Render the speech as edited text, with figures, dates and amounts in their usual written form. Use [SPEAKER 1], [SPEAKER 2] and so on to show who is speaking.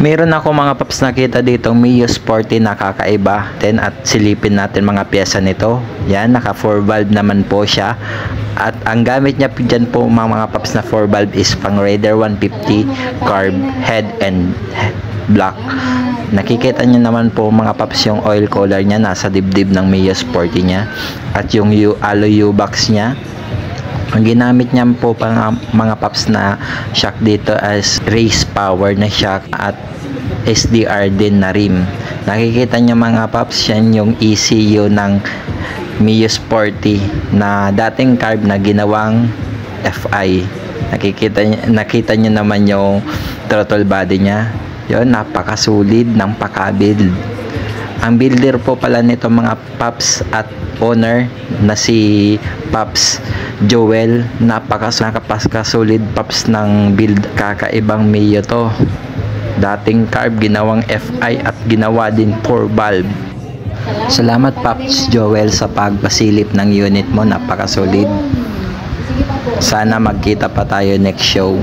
[SPEAKER 1] Meron ako mga paps nakita dito Mio Sporty na kakaiba. At silipin natin mga pyesa nito. Yan, naka 4 valve naman po siya. At ang gamit niya dyan po mga paps na 4 valve is pang Raider 150 carb head and block. Nakikita nyo naman po mga paps yung oil collar niya nasa dibdib ng Mio Sporty niya. At yung alloy U-box niya. Ang ginamit niya po pang mga paps na shock dito as race power na shock at SDR din na rim. Nakikita niyo mga paps, yan yung ECU ng Mio Sporty na dating carb na ginawang FI. Nakita niyo naman yung throttle body niya. Yon, napakasulid ng pakabuild. Ang builder po pala nito mga paps at owner na si Paps Joel, napakasolid paps ng build. Kakaibang Mio to, dating carb ginawang FI at ginawa din 4 valve. Salamat Paps Joel sa pagpasilip ng unit mo, napakasolid. Sana magkita pa tayo next show.